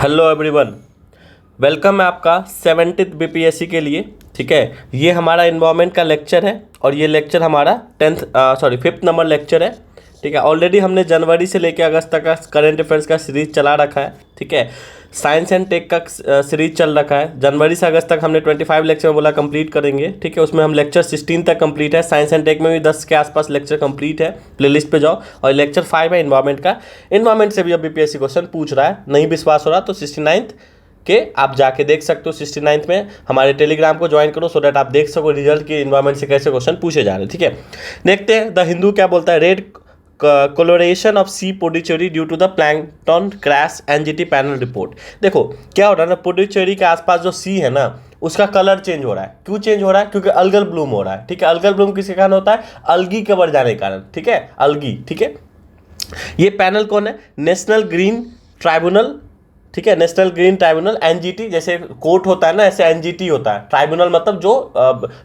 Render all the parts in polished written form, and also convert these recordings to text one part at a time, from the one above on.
Hello everyone, welcome है आपका 70th BPSC के लिए। ठीक है, ये हमारा इन्वायरमेंट का लेक्चर है और ये लेक्चर हमारा 5th नंबर लेक्चर है। ठीक है, ऑलरेडी हमने जनवरी से लेकर अगस्त तक का करंट अफेयर्स का सीरीज चला रखा है। ठीक है, साइंस एंड टेक का सीरीज चल रखा है। जनवरी से अगस्त तक हमने 25 लेक्चर में बोला कंप्लीट करेंगे। ठीक है, उसमें हम लेक्चर 16 तक कंप्लीट है। साइंस एंड टेक में भी 10 के आसपास लेक्चर कंप्लीट है। प्लेलिस्ट पे जाओ। और लेक्चर 5 है इन्वायरमेंट का। इन्वायरमेंट से भी अब बीपीएससी क्वेश्चन पूछ रहा है, नहीं विश्वास हो रहा तो 69th के आप जाके देख सकते हो। 69th में हमारे टेलीग्राम को ज्वाइन करो सो दैट आप देख सको रिजल्ट की इन्वायरमेंट से कैसे क्वेश्चन पूछे जा रहे हैं। ठीक है, देखते हैं द हिंदू क्या बोलता है। Red coloration of sea Puducherry due to the plankton crash NGT panel report. देखो क्या हो रहा है ना, पुडुचेरी के आसपास जो सी है ना उसका कलर चेंज हो रहा है। क्यों चेंज हो रहा है? क्योंकि अल्गल ब्लूम हो रहा है। ठीक है, अल्गल ब्लूम किसके कारण होता है? अलगी के बढ़ जाने के कारण। ठीक है, अलगी। ठीक है, ये पैनल कौन है? National green tribunal. ठीक है, नेशनल ग्रीन ट्राइब्यूनल एनजीटी, जैसे कोर्ट होता है ना ऐसे एनजीटी होता है। ट्राइब्यूनल मतलब जो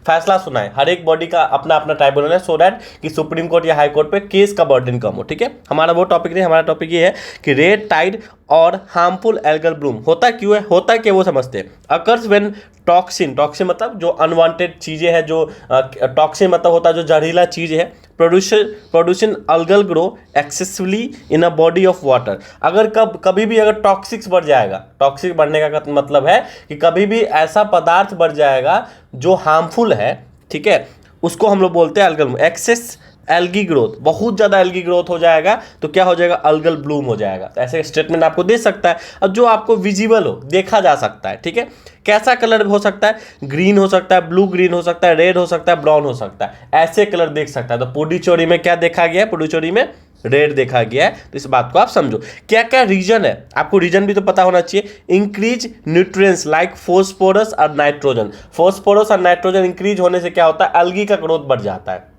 फैसला सुनाए। हर एक बॉडी का अपना अपना ट्राइब्यूनल है सो दैट कि सुप्रीम कोर्ट या हाई कोर्ट पे केस का बर्डन कम हो। ठीक है, हमारा वो टॉपिक नहीं, हमारा टॉपिक ये है कि रेड टाइड और हार्मफुल एल्गल ब्लूम होता क्यों है, होता क्या वो समझते हैं। अकर्स व्हेन टॉक्सिन, टॉक्सिन मतलब जो अनवांटेड चीज़ें हैं, जो टॉक्सिन मतलब होता है जो जहरीला चीज़ है, producing algal grow excessively in a body of water. अगर कभी भी अगर टॉक्सिक्स बढ़ जाएगा, टॉक्सिक बढ़ने का मतलब है कि कभी भी ऐसा पदार्थ बढ़ जाएगा जो हार्मफुल है। ठीक है, उसको हम लोग बोलते हैं अल्गल। एक्सेस एल्गी ग्रोथ, बहुत ज़्यादा एल्गी ग्रोथ हो जाएगा तो क्या हो जाएगा? अल्गल ब्लूम हो जाएगा। तो ऐसे स्टेटमेंट आपको दे सकता है और जो आपको विजिबल हो, देखा जा सकता है। ठीक है, कैसा कलर हो सकता है? ग्रीन हो सकता है, ब्लू ग्रीन हो सकता है, रेड हो सकता है, ब्राउन हो सकता है। ऐसे कलर देख सकता है। तो पुडुचेरी में क्या देखा गया है? पुडुचेरी में रेड देखा गया है। तो इस बात को आप समझो। क्या क्या रीजन है, आपको रीजन भी तो पता होना चाहिए। इंक्रीज न्यूट्रिएंट्स लाइक फोस्फोरस और नाइट्रोजन। फोस्फोरस और नाइट्रोजन इंक्रीज होने से क्या होता है? अलगी का ग्रोथ बढ़ जाता है।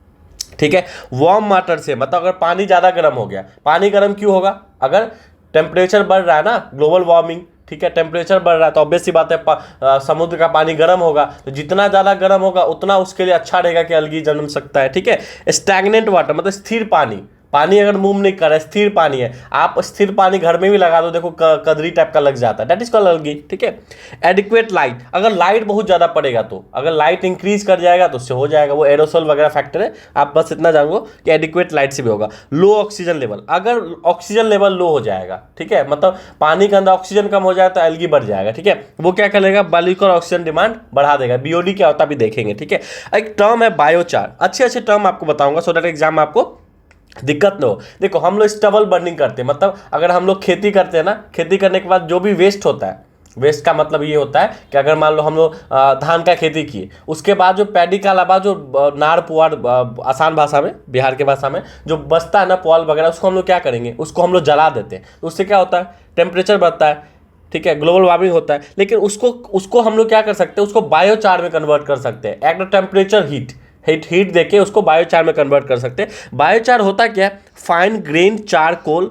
ठीक है, वार्म वाटर से मतलब अगर पानी ज़्यादा गर्म हो गया। पानी गर्म क्यों होगा? अगर टेम्परेचर बढ़ रहा है ना, ग्लोबल वार्मिंग। ठीक है, टेम्परेचर बढ़ रहा है तो ऑब्वियस सी बात है समुद्र का पानी गर्म होगा। तो जितना ज़्यादा गर्म होगा उतना उसके लिए अच्छा रहेगा कि अलगी जन्म सकता है। ठीक है, स्टैग्नेंट वाटर मतलब स्थिर पानी। पानी अगर मूव नहीं कर रहा है, स्थिर पानी है, आप स्थिर पानी घर में भी लगा दो, देखो कदरी टाइप का लग जाता है, दैट इज कॉल्ड अलगी। ठीक है, एडिक्वेट लाइट, अगर लाइट बहुत ज़्यादा पड़ेगा तो, अगर लाइट इंक्रीज कर जाएगा तो उससे हो जाएगा, वो एरोसोल वगैरह फैक्टर है। आप बस इतना जानो कि एडिक्वेट लाइट से भी होगा। लो ऑक्सीजन लेवल, अगर ऑक्सीजन लेवल लो हो जाएगा, ठीक है, मतलब पानी के अंदर ऑक्सीजन कम हो जाए तो एल्गी बढ़ जाएगा। ठीक है, वो क्या करेगा? मॉलिक्यूलर ऑक्सीजन डिमांड बढ़ा देगा। बीओडी क्या होता है अभी देखेंगे। ठीक है, एक टर्म है बायोचार। अच्छे अच्छे टर्म आपको बताऊंगा सो दैट एग्जाम में आपको दिक्कत न हो। देखो हम लोग स्टबल बर्निंग करते हैं, मतलब अगर हम लोग खेती करते हैं ना, खेती करने के बाद जो भी वेस्ट होता है, वेस्ट का मतलब ये होता है कि अगर मान लो हम लोग धान का खेती किए, उसके बाद जो पैडी का अलावा जो नाड़ पुआल, आसान भाषा में, बिहार के भाषा में जो बचता है ना पुआल वगैरह, उसको हम लोग क्या करेंगे? उसको हम लोग जला देते हैं। तो उससे क्या होता है? टेम्परेचर बढ़ता है। ठीक है, ग्लोबल वार्मिंग होता है। लेकिन उसको हम लोग क्या कर सकते हैं? उसको बायोचार में कन्वर्ट कर सकते हैं। एट द टेम्परेचर हीट देके उसको बायोचार में कन्वर्ट कर सकते हैं। बायोचार होता क्या है? Fine grain charcoal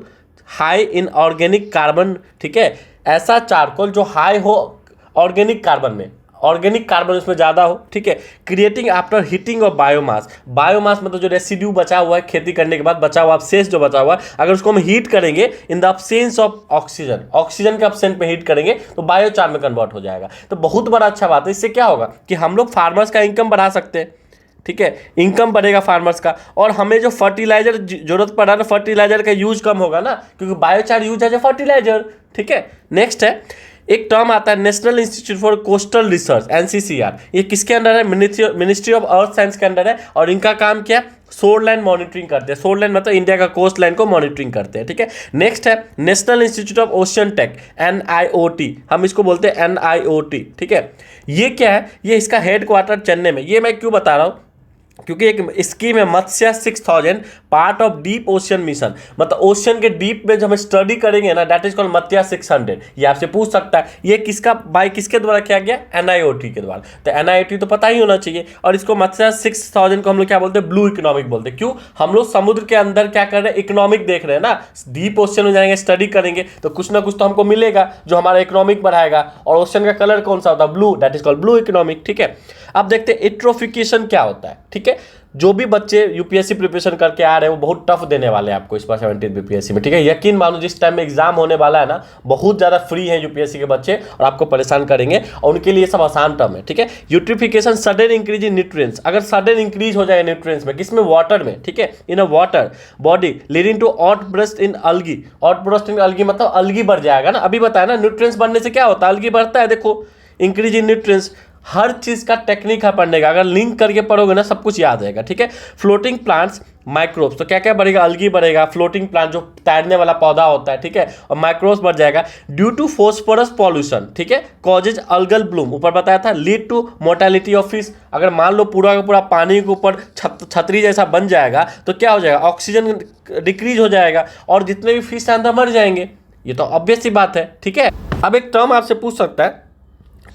high in organic carbon. ठीक है, ऐसा चारकोल जो हाई हो ऑर्गेनिक कार्बन में, ऑर्गेनिक कार्बन उसमें ज़्यादा हो। ठीक है, creating after heating of biomass. Biomass मतलब जो रेसिड्यू बचा हुआ है खेती करने के बाद, बचा हुआ अवशेष जो बचा हुआ है, अगर उसको हम हीट करेंगे in the absence of oxygen, oxygen के अब्सेंट में हीट करेंगे तो बायोचार में कन्वर्ट हो जाएगा। तो बहुत बड़ा अच्छा बात है। इससे क्या होगा कि हम लोग फार्मर्स का इनकम बढ़ा सकते हैं। ठीक है, इनकम बढ़ेगा फार्मर्स का, और हमें जो फर्टिलाइजर जरूरत पड़ा ना, फर्टिलाइजर का यूज कम होगा ना, क्योंकि बायोचार यूज है जो फर्टिलाइजर। ठीक है, नेक्स्ट है एक टर्म आता है national institute for coastal research, NCCR. ये किसके अंडर है? मिनिस्ट्री ऑफ अर्थ साइंस के अंडर है। और इनका काम क्या? शोर लाइन मॉनिटरिंग करते हैं। शोर लाइन मतलब इंडिया का कोस्ट लाइन को मॉनिटरिंग करते हैं। ठीक है, नेक्स्ट है national institute of ocean tech, NIOT, हम इसको बोलते हैं एनआईओटी। ठीक है, ये क्या है? ये इसका हेड क्वार्टर चेन्नई में। ये मैं क्यों बता रहा हूँ? क्योंकि एक स्कीम है मत्स्य 6000 part of deep ocean mission, मतलब ओशियन के डीप में जब हम स्टडी करेंगे ना, दैट इज कॉल्ड मत्स्य 600। ये आपसे पूछ सकता है ये किसका बाय किसके द्वारा किया गया? एनआईओटी के द्वारा। तो एनआईओटी तो पता ही होना चाहिए। और इसको मत्स्य 6000 को हम लोग क्या बोलते हैं? ब्लू इकोनॉमिक बोलते हैं। क्यों? हम लोग समुद्र के अंदर क्या कर रहे हैं? इकोनॉमिक देख रहे हैं ना। डीप ओशियन में जाएंगे, स्टडी करेंगे तो कुछ ना कुछ तो हमको मिलेगा जो हमारा इकोनॉमिक बढ़ाएगा। और ओशियन का कलर कौन सा होता है? Blue, that is called blue economic. ठीक है, अब देखते हैं एट्रोफिकेशन क्या होता है। ठीक है, जो भी बच्चे यूपीएससी प्रिपरेशन करके आ रहे हैं वो बहुत टफ देने वाले हैं आपको इस बार 17th बीपीएससी में, ठीक है। यकीन मानो जिस टाइम में एग्जाम होने वाला है ना, बहुत ज़्यादा फ्री है यूपीएससी के बच्चे और आपको परेशान करेंगे, और उनके लिए सब आसान टर्म है, ठीक है। Eutrophication sudden increase in nutrients, अगर सडन इंक्रीज हो जाएगा न्यूट्रिएंट्स में, किसमें, वाटर में, ठीक है, in a water body leading to outburst in algae. Outburst in algae मतलब अलगी बढ़ जाएगा ना, अभी बताया ना न्यूट्रिएंट्स बढ़ने से क्या होता है, अलगी बढ़ता है। देखो इंक्रीज इन न्यूट्रिएंट्स, हर चीज का टेक्निक है पढ़ने का, अगर लिंक करके पढ़ोगे ना सब कुछ याद रहेगा, ठीक है। फ्लोटिंग प्लांट्स माइक्रोब्स, तो क्या क्या बढ़ेगा, अलगी बढ़ेगा, फ्लोटिंग प्लांट जो तैरने वाला पौधा होता है, ठीक है, और माइक्रोब्स बढ़ जाएगा। ड्यू टू फॉस्फोरस पॉल्यूशन, ठीक है, कॉजेज अल्गल ब्लूम, ऊपर बताया था, lead to mortality of fish. अगर मान लो पूरा का पूरा पानी के ऊपर छतरी जैसा बन जाएगा तो क्या हो जाएगा, ऑक्सीजन डिक्रीज हो जाएगा और जितने भी फिश अंदर मर जाएंगे, ये तो ऑब्वियस सी बात है, ठीक है। अब एक टर्म आपसे पूछ सकता है,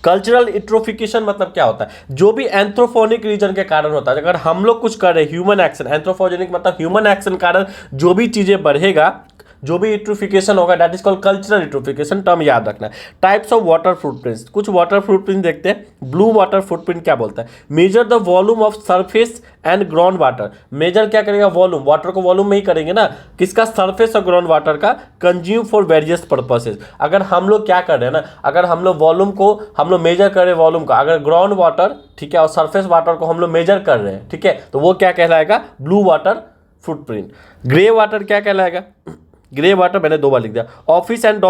कल्चरल इट्रोफिकेशन मतलब क्या होता है, जो भी एंथ्रोपोनिक रीजन के कारण होता है, अगर हम लोग कुछ कर रहे हैं, ह्यूमन एक्शन, एंथ्रोपोजेनिक मतलब ह्यूमन एक्शन कारण जो भी चीजें बढ़ेगा, जो भी इट्रोफिकेशन होगा, that is called cultural eutrophication, term याद रखना है। टाइप्स ऑफ वाटर फुटप्रिंट्स, कुछ वाटर फुटप्रिंट देखते हैं। ब्लू वाटर फुटप्रिंट क्या बोलता है, measure the volume of surface and ground water, measure क्या करेगा, वॉल्यूम, वाटर को वॉल्यूम में ही करेंगे ना, किसका, सरफेस और ग्राउंड वाटर का, कंज्यूम फॉर वेरियस पर्पसेस। अगर हम लोग क्या कर रहे हैं ना, अगर हम लोग वॉल्यूम को हम लोग मेजर कर रहे हैं, वॉल्यूम का, अगर ग्राउंड वाटर, ठीक है, और सरफेस वाटर को हम लोग मेजर कर रहे हैं, ठीक है, तो वो क्या कहलाएगा, blue water footprint. Grey water क्या कहलाएगा, ग्रे वाटर मैंने 2 बार लिख दिया, office and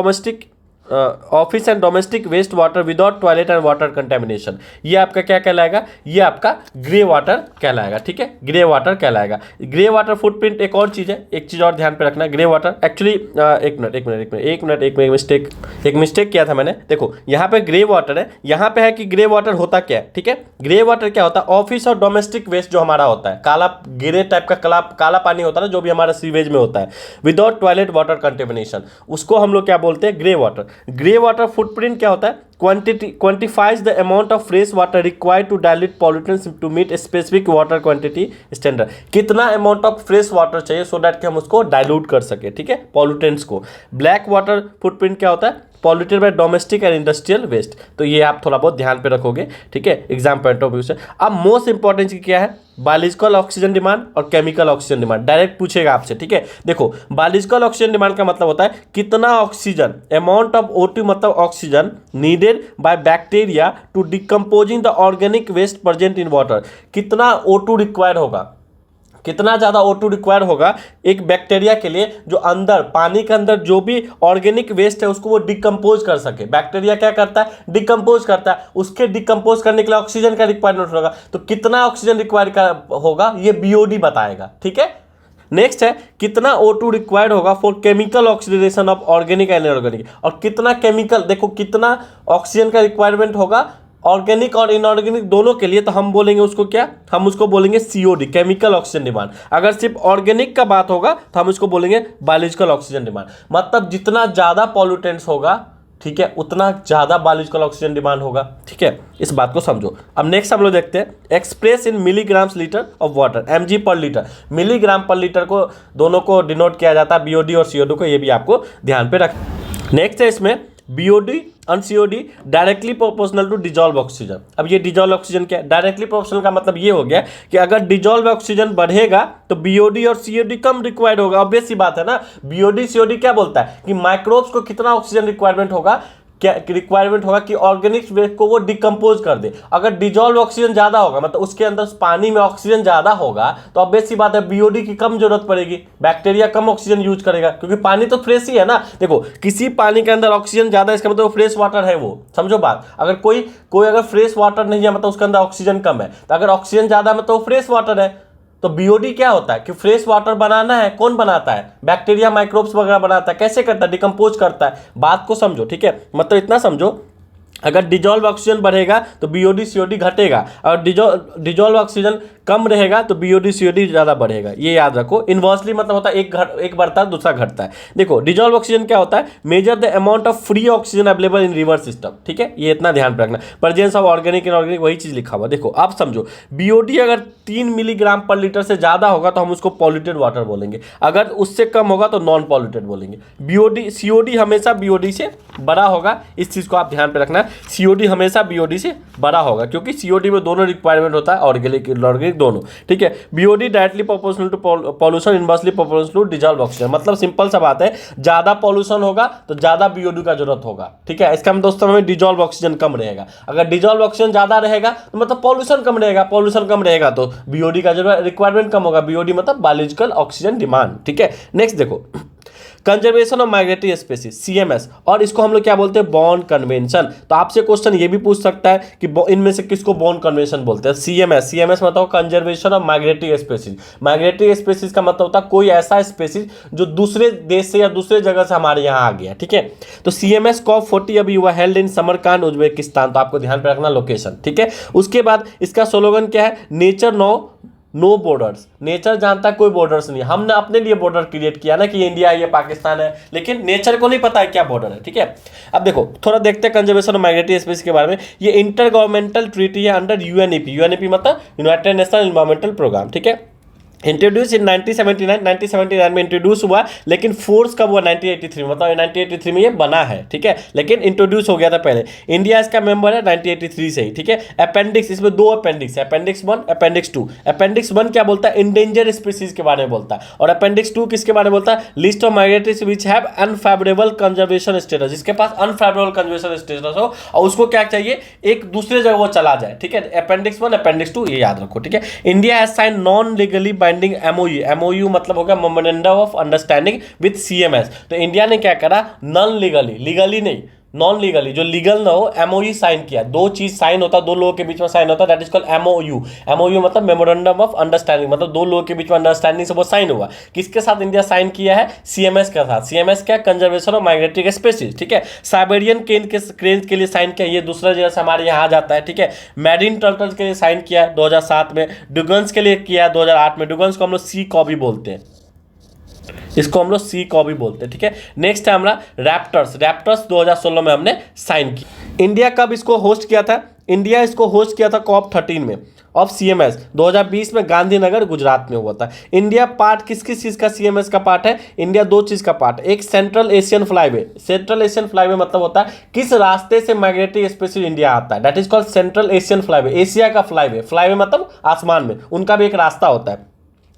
domestic waste water without toilet and water contamination, ये आपका क्या कहलाएगा, ये आपका ग्रे वाटर कहलाएगा, ठीक है, ग्रे वाटर कहलाएगा। ग्रे वाटर फुटप्रिंट एक और चीज़ है, एक चीज़ और ध्यान पे रखना, ग्रे वाटर एक्चुअली एक मिस्टेक किया था मैंने। देखो यहाँ पे ग्रे वाटर है, यहाँ पे है कि ग्रे वाटर होता क्या है, ठीक है। ग्रे वाटर क्या होता है, ऑफिस और डोमेस्टिक वेस्ट जो हमारा होता है, काला ग्रे टाइप का काला पानी होता है ना, जो भी हमारा सीवेज में होता है, विदाउट टॉयलेट वाटर कंटेमिनेशन, उसको हम लोग क्या बोलते हैं, grey water. Grey water footprint क्या होता है, quantifies the amount of fresh water required to dilute pollutants to meet specific water quantity standard, कितना अमाउंट ऑफ फ्रेश वाटर चाहिए सो दैट कि हम उसको डाइल्यूट कर सके, ठीक है, पॉल्यूटेंट्स को। ब्लैक वाटर फुटप्रिंट क्या होता है, polluted by domestic and industrial waste, तो ये आप थोड़ा बहुत ध्यान पे रखोगे, ठीक है, एग्जाम पॉइंट ऑफ व्यू से। अब मोस्ट इंपॉर्टेंट चीज क्या है, बायोलॉजिकल ऑक्सीजन डिमांड और केमिकल ऑक्सीजन डिमांड, डायरेक्ट पूछेगा आपसे, ठीक है। देखो बायोलॉजिकल ऑक्सीजन डिमांड का मतलब होता है कितना ऑक्सीजन, अमाउंट ऑफ O2 मतलब oxygen needed by bacteria to decomposing the organic waste present in water, कितना O2 रिक्वायर्ड होगा, कितना ज़्यादा O2 रिक्वायर होगा एक बैक्टीरिया के लिए, जो अंदर पानी के अंदर जो भी ऑर्गेनिक वेस्ट है उसको वो डिकम्पोज कर सके। बैक्टीरिया क्या करता है, डिकम्पोज करता है, उसके डिकम्पोज करने के लिए ऑक्सीजन का रिक्वायरमेंट होगा, तो कितना ऑक्सीजन रिक्वायर होगा ये BOD बताएगा, ठीक है। नेक्स्ट है कितना O2 रिक्वायर्ड होगा for chemical oxidation of organic and inorganic, और कितना केमिकल, देखो कितना ऑक्सीजन का रिक्वायरमेंट होगा ऑर्गेनिक और इनऑर्गेनिक दोनों के लिए, तो हम बोलेंगे उसको क्या, हम उसको बोलेंगे COD, केमिकल ऑक्सीजन डिमांड। अगर सिर्फ ऑर्गेनिक का बात होगा तो हम उसको बोलेंगे बायोलॉजिकल ऑक्सीजन डिमांड। मतलब जितना ज़्यादा पॉल्यूटेंट्स होगा, ठीक है, उतना ज़्यादा बायोलॉजिकल ऑक्सीजन डिमांड होगा, ठीक है, इस बात को समझो। अब नेक्स्ट हम लोग देखते हैं express in milligrams litre of water, mg पर लीटर, मिलीग्राम पर लीटर को दोनों को डिनोट किया जाता है, BOD और COD को, ये भी आपको ध्यान पे रख। नेक्स्ट है इसमें BOD और COD directly proportional to dissolve oxygen. अब ये डिजॉल्व ऑक्सीजन क्या है, डायरेक्टली प्रोपोर्शनल का मतलब ये हो गया कि अगर डिजॉल्व ऑक्सीजन बढ़ेगा तो BOD और COD कम रिक्वायर्ड होगा, ऑब्वियस सी बात है ना। BOD COD क्या बोलता है कि माइक्रोब्स को कितना ऑक्सीजन रिक्वायरमेंट होगा, क्या रिक्वायरमेंट होगा कि ऑर्गेनिक वेस्ट को वो डिकम्पोज कर दे। अगर डिजॉल्व ऑक्सीजन ज्यादा होगा, मतलब उसके अंदर पानी में ऑक्सीजन ज्यादा होगा, तो ऑब्वियस सी बात है BOD की कम जरूरत पड़ेगी, बैक्टीरिया कम ऑक्सीजन यूज करेगा, क्योंकि पानी तो फ्रेश ही है ना। देखो किसी पानी के अंदर ऑक्सीजन ज्यादा है, इसका मतलब फ्रेश वाटर है, वो समझो बात। अगर कोई अगर फ्रेश वाटर नहीं है, मतलब उसके अंदर ऑक्सीजन कम है, तो अगर ऑक्सीजन ज्यादा है मतलब फ्रेश वाटर है। तो BOD क्या होता है कि फ्रेश वाटर बनाना है, कौन बनाता है, बैक्टीरिया माइक्रोब्स वगैरह बनाता है। कैसे करता है, डिकम्पोज करता है। बात को समझो, ठीक है, मतलब इतना समझो, अगर डिजॉल्व ऑक्सीजन बढ़ेगा तो BOD COD घटेगा, और डिजॉल्व ऑक्सीजन कम रहेगा तो BOD COD ज़्यादा बढ़ेगा, ये याद रखो। इनवर्सली मतलब होता है एक बढ़ता है दूसरा घटता है। देखो डिजॉल्व ऑक्सीजन क्या होता है, measure the amount of free oxygen available in river system, ठीक है, ये इतना ध्यान रखना। प्रेजेंस ऑफ ऑर्गेनिक इनऑर्गेनिक वही चीज़ लिखा हुआ। देखो आप समझो, BOD अगर 3 मिलीग्राम पर लीटर से ज़्यादा होगा तो हम उसको पॉल्यूटेड वाटर बोलेंगे, अगर उससे कम होगा तो नॉन पॉल्यूटेड बोलेंगे। COD हमेशा BOD से बड़ा होगा, इस चीज़ को आप ध्यान पे रखना। COD हमेशा BOD से बड़ा होगा, क्योंकि COD में दोनों रिक्वायरमेंट होता है, ऑर्गेनिक इनऑर्गेनिक अंडरस्टैंडिंग दोनों, ठीक है। BOD directly proportional to pollution, inversely proportional to dissolve oxygen, मतलब सिंपल सा बात है, ज्यादा पॉल्यूशन होगा तो ज्यादा बीओडी का जरूरत होगा, ठीक है। इसका दोस्तों में डिजॉल्व ऑक्सीजन कम रहेगा, अगर डिजॉल्व ऑक्सीजन ज्यादा रहेगा तो मतलब पॉल्यूशन कम रहेगा, पॉल्यूशन कम रहेगा तो बीओडी का जरूरत रिक्वायरमेंट कम होगा, बीओडी मतलब बायोलॉजिकल ऑक्सीजन डिमांड, ठीक है। नेक्स्ट देखो, conservation of migratory species, CMS, और इसको हम लोग क्या बोलते हैं, बॉर्न कन्वेंशन। तो आपसे क्वेश्चन ये भी पूछ सकता है कि इनमें से किसको बॉर्न कन्वेंशन बोलते हैं। सीएमएस, सीएमएस मतलब conservation of migratory species. Migratory species का मतलब होता है कोई ऐसा स्पीसीज जो दूसरे देश से या दूसरे जगह से हमारे यहाँ आ गया, ठीक है। तो सीएमएस COP40 अभी हुआ, हेल्ड इन समरकांड उज्बेकिस्तान, तो आपको ध्यान पे रखना लोकेशन, ठीक है। उसके बाद इसका स्लोगन क्या है, नेचर नो बॉर्डर्स, नेचर जानता है कोई बॉर्डर्स नहीं है। हमने अपने लिए बॉर्डर क्रिएट किया ना कि ये इंडिया है, ये पाकिस्तान है, लेकिन नेचर को नहीं पता है क्या बॉर्डर है, ठीक है। अब देखो थोड़ा देखते हैं कंजर्वेशन ऑफ माइग्रेटरी स्पीसीज के बारे में। ये इंटर गवर्नमेंटल ट्रीटी है अंडर यूएनईपी, यूएनईपी मतलब यूनाइटेड नेशनल एनवायरमेंटल प्रोग्राम, ठीक है। इंट्रोड्यूस इन 1979 में इंट्रोड्यूस हुआ, लेकिन फोर्स कब हुआ, 1983 मतलब 1983 में ये बना है, ठीक है, लेकिन इंट्रोड्यूस हो गया था पहले। इंडिया इसका मेंबर है 1983 से ही, ठीक है। अपेंडिक्स, इसमें दो अपेंडिक्स है, अपेंडिक्स 1, अपेंडिक्स 2। अपेंडिक्स 1 क्या बोलता है, इंडेंजर स्पीसीज के बारे में बोलता है, और अपेंडिक्स 2 किसके बारे में बोलता है, list of migratories which have unfavourable conservation status, जिसके पास अनफेवरेबल कंजर्वेशन स्टेटस हो और उसको क्या चाहिए, एक दूसरे जगह वो चला जाए, ठीक है। अपेंडिक्स 1, अपेंडिक्स 2 ये याद रखो, ठीक है। India has sign non legally MOU मतलब होगा memorandum of understanding with CMS. तो इंडिया ने क्या करा, नॉन लीगली, लीगली नहीं, नॉन लीगली, जो लीगल ना हो, MOU साइन किया। दो चीज साइन होता है, दो लोगों के बीच में साइन होता है, that is called MOU। MOU मतलब मेमोरेंडम ऑफ अंडरस्टैंडिंग, मतलब दो लोगों के बीच में अंडरस्टैंडिंग से वो साइन हुआ। किसके साथ इंडिया साइन किया है, सीएमएस के साथ। सीएमएस क्या, कंजर्वेशन ऑफ माइग्रेटरी स्पीसीज, ठीक है। साइबेरियन क्रेन के लिए साइन किया, ये दूसरा जगह से हमारे यहाँ आ जाता है, ठीक है। मैरीन टर्टल्स के लिए साइन किया 2007 में, डुगन्स के लिए किया 2008 में। डुगन्स को हम लोग सी कॉबी बोलते हैं, इसको हम लोग सी कॉबी बोलते हैं, ठीक है। नेक्स्ट है हमारा रैप्टर्स। रैप्टर्स 2016 में हमने साइन की। इंडिया कब इसको होस्ट किया था, इंडिया इसको होस्ट किया था COP13 में ऑफ सीएमएस 2020 में, गांधीनगर गुजरात में हुआ था। इंडिया पार्ट किस किस चीज का सीएमएस का पार्ट है, इंडिया दो चीज का पार्ट है, एक central Asian flyway. Central Asian flyway मतलब होता है किस रास्ते से माइग्रेटरी स्पीसीज इंडिया आता है, that is called central Asian flyway, Asia का फ्लाईवे। फ्लाईवे मतलब आसमान में, उनका भी एक रास्ता होता है।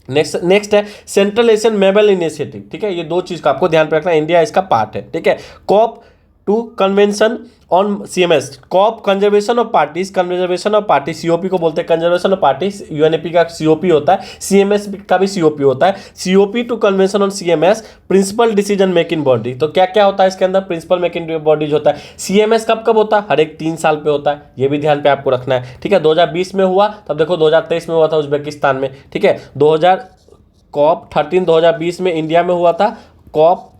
नेक्स्ट है सेंट्रल एशियन मेबल इनिशिएटिव, ठीक है। ये दो चीज का आपको ध्यान रखना, इंडिया इसका पार्ट है, ठीक है। COP2 convention on CMS, COP conservation of parties, conservation of party, COP को बोलते हैं कंजर्वेशन ऑफ पार्टीज। यूएनईपी का COP होता है, सीएमएस का भी COP होता है। COP2 convention on CMS, principal decision making body. तो क्या क्या होता है इसके अंदर, प्रिंसिपल मेकिंग बॉडीज होता है। सीएमएस कब कब होता है, हर एक 3 साल पे होता है, ये भी ध्यान पे आपको रखना है, ठीक है। 2020 में हुआ, तब देखो 2023 में हुआ था उज्बेकिस्तान में, ठीक है। COP13 2020 में इंडिया में हुआ था, COP,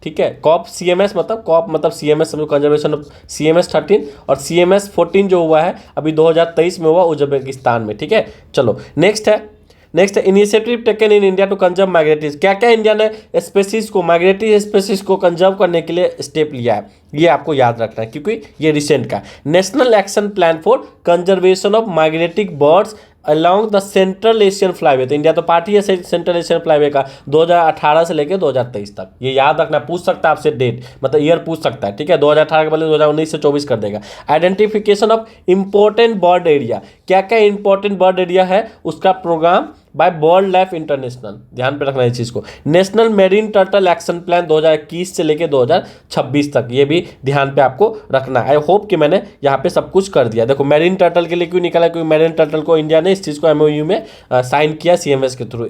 ठीक है। COP CMS मतलब COP मतलब CMS समझो, कंजर्वेशन ऑफ CMS 13, और CMS 14 जो हुआ है अभी 2023 में हुआ उज्बेकिस्तान में, ठीक है। चलो नेक्स्ट है initiative taken in India to conserve migratories. क्या क्या इंडिया ने स्पेसीज को, माइग्रेटरी स्पेसीज को कंजर्व करने के लिए स्टेप लिया है, ये आपको याद रखना है क्योंकि ये रिसेंट का। National action plan for conservation of migratic birds along the central Asian flyway. तो इंडिया तो पार्टी है सेंट्रल एशियन फ्लाईवे का 2018 से लेकर 2023 तक, ये याद रखना। पूछ सकता है आपसे डेट, मतलब ईयर पूछ सकता है, ठीक है। 2018 के बदले 2019 से 24 कर देगा। Identification of important bird area, क्या क्या इंपॉर्टेंट बर्ड एरिया है उसका programme by bird life international, ध्यान पे रखना इस चीज को। National marine turtle action plan 2021 से लेकर 2026 तक, ये भी ध्यान पे आपको रखना है। आई होप कि मैंने यहाँ पे सब कुछ कर दिया। देखो मेरीन टर्टल के लिए क्यों निकाला, क्योंकि मेरीन टर्टल को इंडिया ने इस चीज को MOU में साइन किया सीएमएस के थ्रू।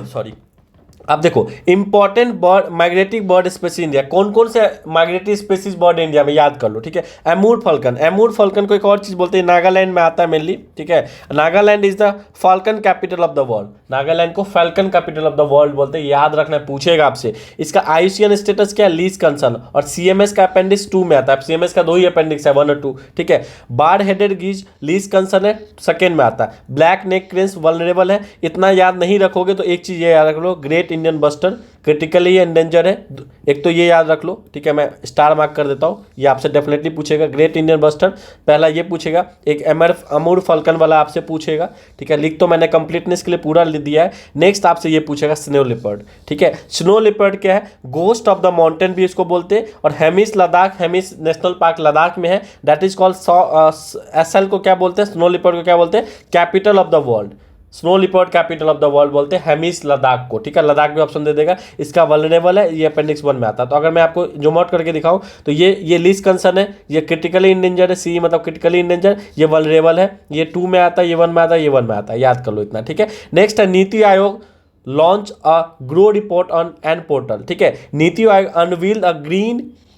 सॉरी। अब देखो important bird, migratic bird species India, कौन कौन से माइग्रेटरी स्पीसीज बर्ड इंडिया में याद कर लो, ठीक है। एमूर फाल्कन, एमूर फाल्कन को एक और चीज बोलते हैं, नागालैंड में आता है मेनली, ठीक है। Nagaland is the falcon capital of the world, Nagaland को falcon capital of the world बोलते हैं, याद रखना है, पूछेगा आपसे। इसका IUCN स्टेटस क्या है, लीज कंसर्न, और CMS का अपेंडिक्स 2 में आता है। CMS का 2 ही अपेंडिक्स है, 1 और 2, ठीक है। बार हेडेड गीज लीज कंसर्न है, सेकेंड में आता है। ब्लैक नेक क्रेन्स वल्नरेबल है, इतना याद नहीं रखोगे तो एक चीज ये याद रख लो, great Indian bustard, critically endanger है। एक तो ये याद रख लो, ठीक है, मैं स्टार मार्क कर देता हूँ, ये आपसे डेफिनेटली पूछेगा। ग्रेट इंडियन बस्टर्ड पहला ये पूछेगा। एक अमूर फल्कन वाला आपसे पूछेगा, ठीक है, लिख तो मैंने कंप्लीटनेस के लिए पूरा लिख दिया है। नेक्स्ट आपसे ये पूछेगा स्नो लिपर्ड, ठीक है। स्नो लिपर्ड क्या है? गोस्ट ऑफ द माउंटेन भी इसको बोलते हैं, और हेमिस लद्दाख, हेमिस नेशनल पार्क लद्दाख में है, दैट इज कॉल्ड एसएल को क्या बोलते हैं? स्नो लिपर्ड को क्या बोलते हैं? Capital of the world. Snow leopard capital of the world बोलते हैं हेमिस लद्दाख को, ठीक है। लद्दाख भी ऑप्शन दे देगा। इसका वल्नरेबल है, ये अपेंडिक्स 1 में आता है। तो अगर मैं आपको जूम आउट करके दिखाऊं तो ये लीस्ट कंसर्न है, ये क्रिटिकली इंडेंजर है, सी मतलब क्रिटिकली इंडेंजर, ये वल्नरेबल है, ये 2 में आता है, ये 1 में आता है, ये 1 में आता है, याद कर लो इतना, ठीक है। नेक्स्ट है नीति आयोग लॉन्च अ ग्रो रिपोर्ट ऑन एन पोर्टल, ठीक है। Niti Aayog unveiled a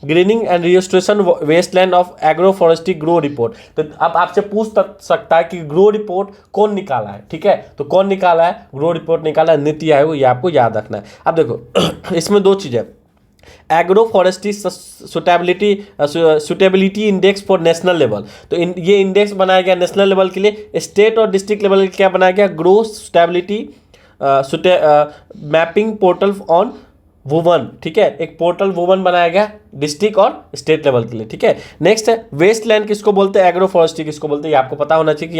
greening and restoration wasteland of agroforestry ग्रो रिपोर्ट। तो अब आपसे पूछ सकता है कि ग्रो रिपोर्ट कौन निकाला है, ठीक है। तो कौन निकाला है? ग्रो रिपोर्ट निकाला है नीति आयोग, ये आपको याद रखना है। अब देखो इसमें 2 चीज़ें, agro forestry suitability index for national level. तो ये इंडेक्स बनाया गया नेशनल लेवल के लिए। स्टेट और डिस्ट्रिक्ट लेवल के क्या बनाया गया? Grow suitability mapping portal on woven, ठीक है। एक पोर्टल वुवन बनाया गया डिस्ट्रिक्ट और स्टेट लेवल के लिए, ठीक है। नेक्स्ट है वेस्टलैंड किसको बोलते हैं? एग्रो फॉरेस्ट्री किसको बोलते हैं? ये आपको पता होना चाहिए कि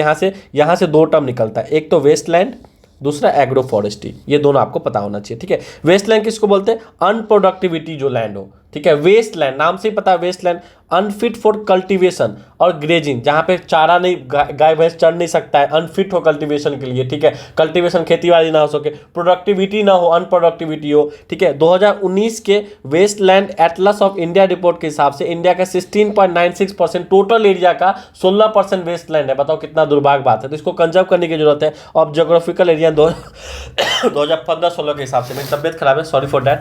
यहाँ से 2 टर्म निकलता है, एक तो वेस्टलैंड, दूसरा एग्रो फॉरेस्ट्री, ये दोनों आपको पता होना चाहिए, ठीक है। वेस्टलैंड किसको बोलते हैं? अनप्रोडक्टिविटी जो लैंड हो, ठीक है। वेस्टलैंड नाम से ही पता है, वेस्टलैंड अनफिट फॉर कल्टीवेशन और ग्रेजिंग, जहां पे चारा नहीं, गाय भैंस चढ़ नहीं सकता है, अनफिट हो कल्टीवेशन के लिए, ठीक है। कल्टीवेशन खेती ना हो सके, प्रोडक्टिविटी ना हो, अनप्रोडक्टिविटी हो, ठीक है। 2019 के wasteland atlas of India report के हिसाब से इंडिया का 16.96% टोटल एरिया का 16% वेस्टलैंड है। बताओ कितना दुर्भाग्य बात है। तो इसको कंजर्व करने की जरूरत है। और जोग्राफिकल एरिया 2015-16 के हिसाब से, मेरी तबियत खराब है, sorry for that.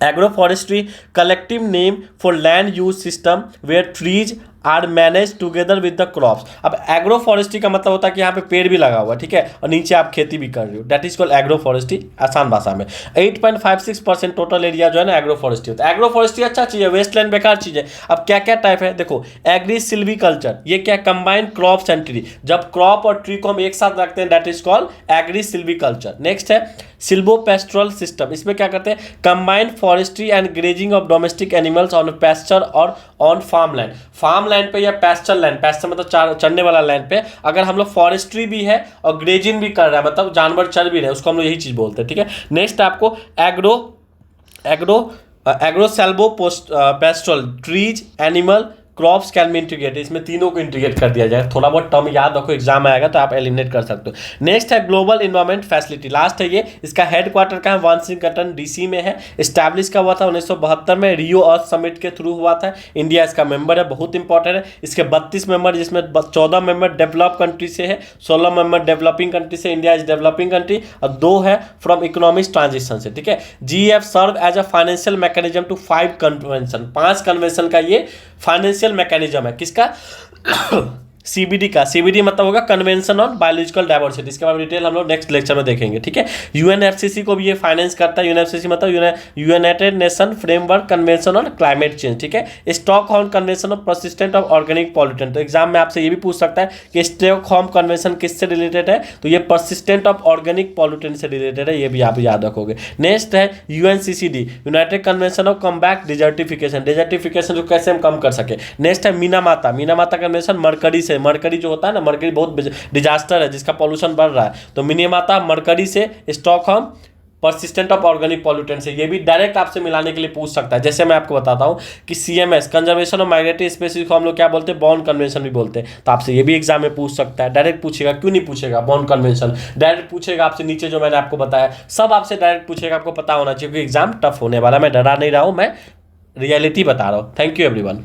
Agroforestry collective name for land use system where trees are manage together with the crops. अब एग्रो फॉरेस्ट्री का मतलब होता है कि यहाँ पे पेड़ भी लगा हुआ है, ठीक है, और नीचे आप खेती भी कर रहे हो, that is called agro forestry, आसान भाषा में। 8.56% टोटल एरिया जो है ना एग्रो फॉरेस्ट्री होता है। एग्रो फॉरेस्ट्री अच्छा चीज़ है, वेस्टलैंड बेकार चीज़ है। अब क्या क्या टाइप है देखो, एग्री सिल्वी कल्चर, ये क्या? कंबाइंड क्रॉप्स एंड ट्री, जब क्रॉप और ट्री को हम एक साथ रखते हैं that is called agrisilviculture. Next है सिल्वो पेस्ट्रल सिस्टम, इसमें क्या करते हैं? Combined forestry and grazing of domestic animals on pasture और on farm land. Farm land पे या पैस्चर लैंड, पैस्चर मतलब चरने वाला लैंड पे अगर हम लोग फॉरेस्ट्री भी है और ग्रेजिंग भी कर रहा है, मतलब जानवर चर भी रहे हैं, उसको हम लोग यही चीज बोलते हैं, ठीक है। नेक्स्ट आपको agrosilvopastoral trees animal crops can be integrated, इसमें तीनों को इंटीग्रेट कर दिया जाए। थोड़ा बहुत टर्म याद रखो, एग्जाम आएगा तो आप एलिमिनेट कर सकते हो। नेक्स्ट है ग्लोबल इन्वायरमेंट फैसिलिटी, लास्ट है ये। इसका हेडक्वार्टर कहाँ है? वाशिंगटन डीसी में है। स्टैब्लिश का हुआ था 1972 में, रियो अर्थ समिट के थ्रू हुआ था। इंडिया इसका मेंबर है, बहुत इंपॉर्टेंट है। इसके 32 मेंबर, जिसमें 14 मेंबर डेवलप कंट्री से है, 16 मेंबर डेवलपिंग कंट्री से, इंडिया इज डेवलपिंग कंट्री, और 2 है फ्रॉम इकोनॉमिक ट्रांजिशन से, ठीक है। GEF serve as a financial mechanism to 5 convention, 5 convention का ये फाइनेंशियल मैकेनिज्म है। किसका? CBD का। CBD मतलब होगा कन्वेंशन ऑन बायोलॉजिकल डाइवर्सिटी, इसके बारे में डिटेल हम लोग नेक्स्ट लेक्चर में देखेंगे, ठीक है। UNFCCC को भी ये फाइनेंस करता है। UNFCCC मतलब United nation framework convention on climate change, ठीक है। Stockholm convention of persistent of organic pollutant, तो एग्जाम में आपसे ये भी पूछ सकता है कि स्टॉकहोम कन्वेंशन किससे रिलेटेड है? तो ये परसिस्टेंट ऑफ ऑर्गेनिक पॉल्यूटेंट से रिलेटेड है, ये भी आप याद रखोगे। नेक्स्ट है UNCCD, United convention of combat desertification, desertification को कैसे हम कम कर सके। नेक्स्ट है मीनामाता कन्वेंशन मरकरी से, मरकरी जो होता है ना, मरकरी बहुत डिजास्टर है जिसका पॉल्यूशन बढ़ रहा है, तो मिनीमाता मरकरी से, Stockholm persistent of organic pollutant से, ये भी डायरेक्ट आपसे मिलाने के लिए पूछ सकता है। जैसे मैं आपको बताता हूं कि CMS conservation of migratory species को हम लोग क्या बोलते हैं? बॉर्न कन्वेंशन भी बोलते हैं। तो आपसे ये भी एग्जाम में पूछ सकता है, डायरेक्ट पूछेगा। क्यों नहीं पूछेगा? बॉर्न कन्वेंशन डायरेक्ट पूछेगा आपसे, नीचे जो मैंने आपको बताया सब आपसे डायरेक्ट पूछेगा, आपको पता होना चाहिए, क्योंकि एग्जाम टफ होने वाला। मैं डरा नहीं रहा हूं, मैं रियलिटी बता रहा हूं। Thank you everyone.